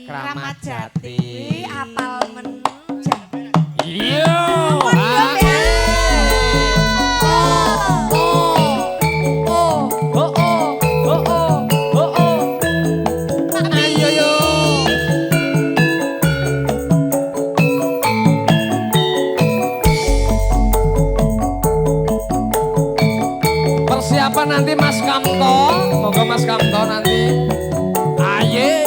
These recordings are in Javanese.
Kramat Jati. Wih, apal men. Iya. Persiapan nanti Mas Kamto, moga Mas Kamto nanti. Aye.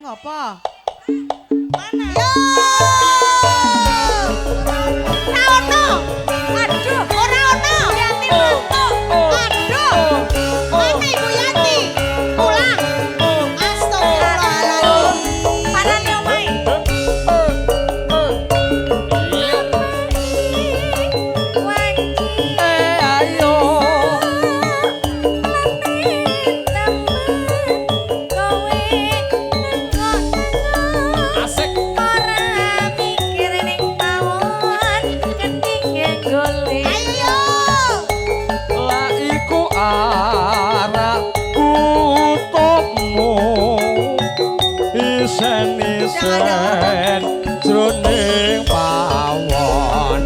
Ngopo? Mana? Yo! Ora ono. Aduh, ora ono. Yanti mantuk. Aduh. Mana Ibu Yanti? Pulang. Astagfirullahaladzim. Panane omahe. Iya. Wanci. Ayo. Asik. Lah iku arah kutubmu isen-isen jroning pawon.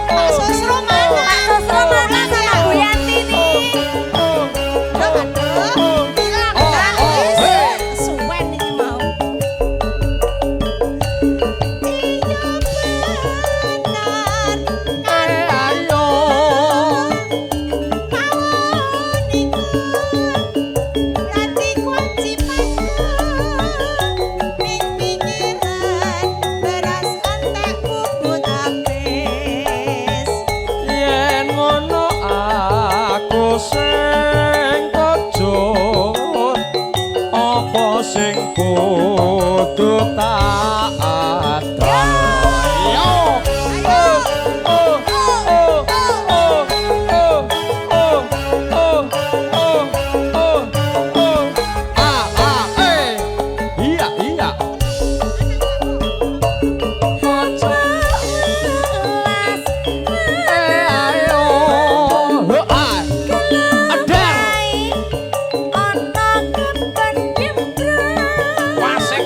Pak Susro mana? Pak Susro mana sama Bu Yanti nih? Aduh, bilang kan suwen ini mau. Iya benar, Ayo. pawon iku dadi kewajibanku. Ning pikiran beras entek bubut habis. Yen ngono aku sing kejut apa sing kudu tak atur. Yo. Iya, iya. Ayo. Adar. Wasik.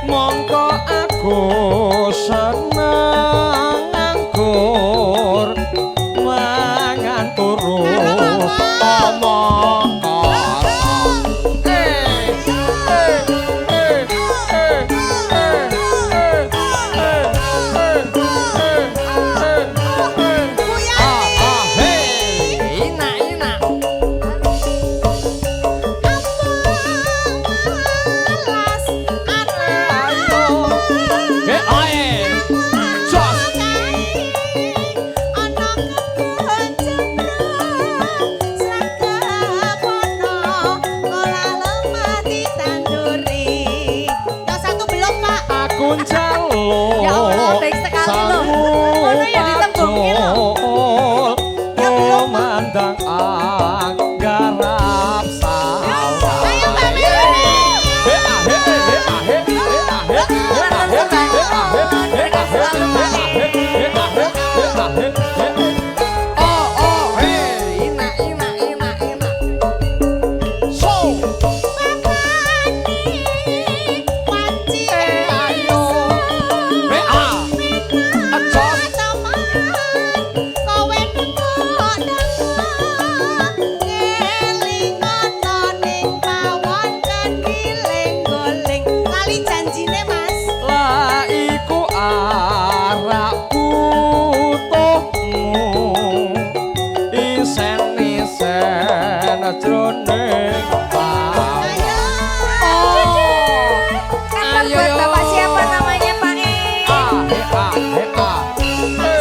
Mongko aku seneng anggur mangan turu omong Kunjalo Ya Allah, baik sekali loh. Ngono ya ditembungke loh. Ya belum. Mandang garap sawah. Ayo Mbak Melani. Buat Bapak siapa namanya Pak E?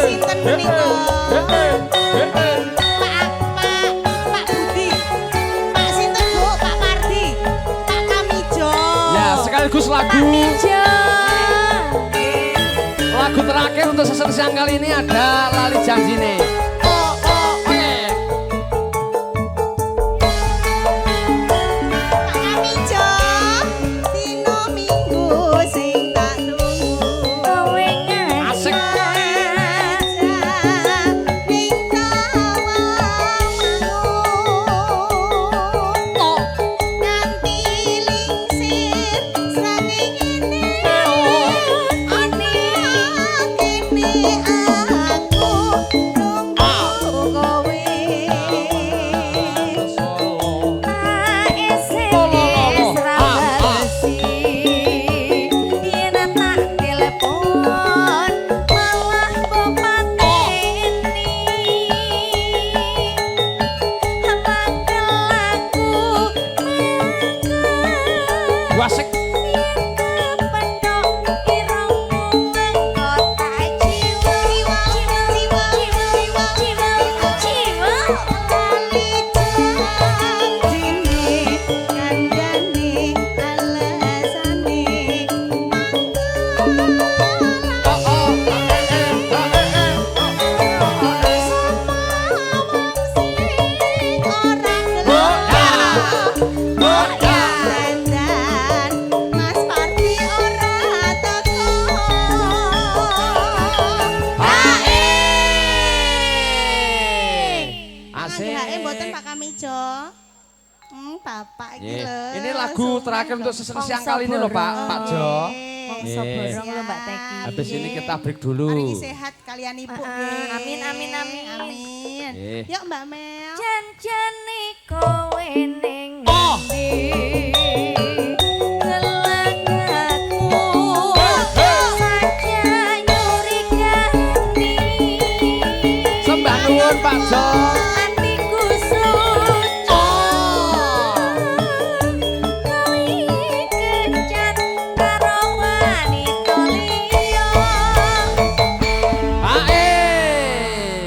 Sinten menika? Pak Budi. Pak sinten Bu? Pak Mardi. Pak Kamijo. Ya, sekaligus lagu terakhir untuk sesi siang kali ini ada Lali Janjine. Pak Kamijo. Dino Minggu sing tak tunggu. Asik. Aku terakhir untuk sesi siang kali ini loh Pak Jo. Mongso borong lho Mbak Teki. Habis ini kita break dulu. Mari sehat kalian ibu. Amin amin amin. Amin. Yuk Mbak Mel. Jan-jane kowe ning ndi? Pak Jo. Atiku suci. Kowe kencan karo wanita liya.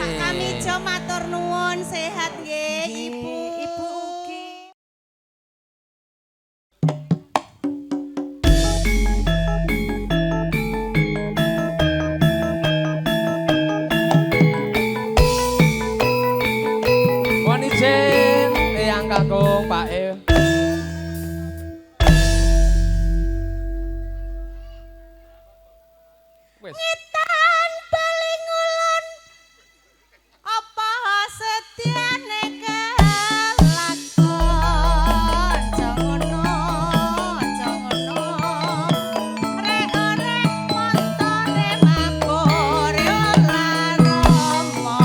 Pak Kamijo matur nuwun sehat nggih Ibu. Ibu ugi. Eyang kakung Pak E. Wes. Ngetan baling ulun apa setyane kelakon jangono rek-rek montore mabur yo laromo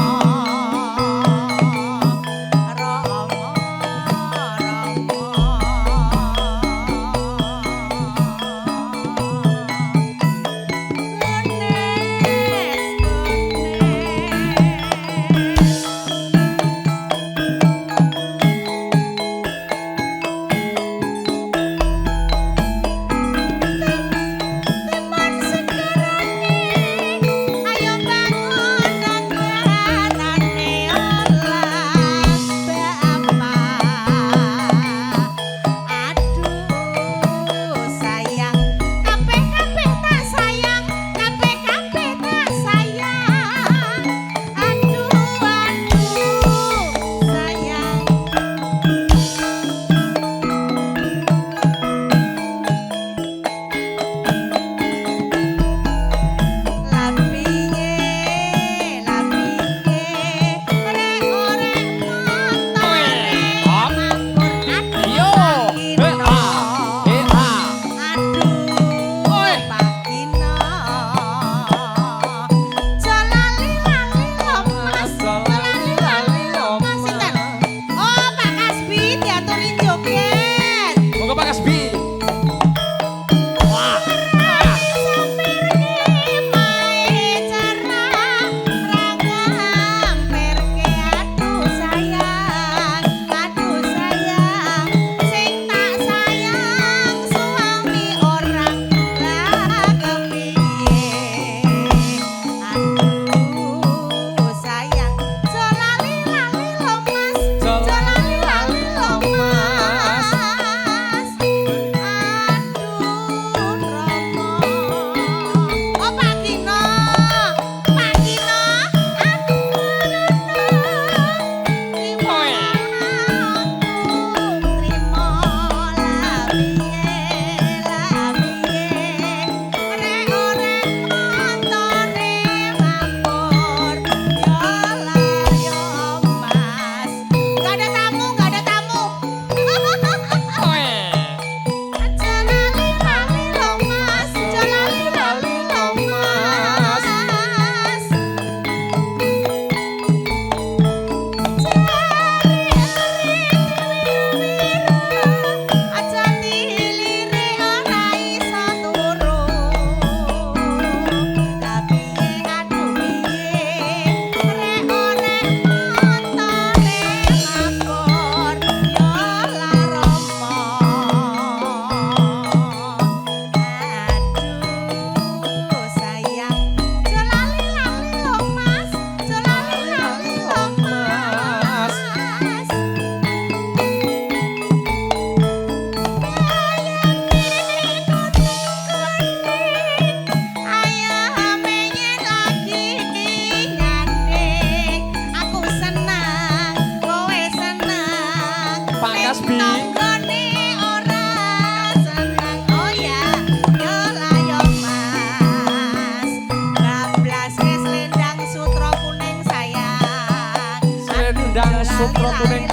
Sutro kuning.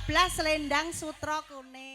14 selendang sutra kuning.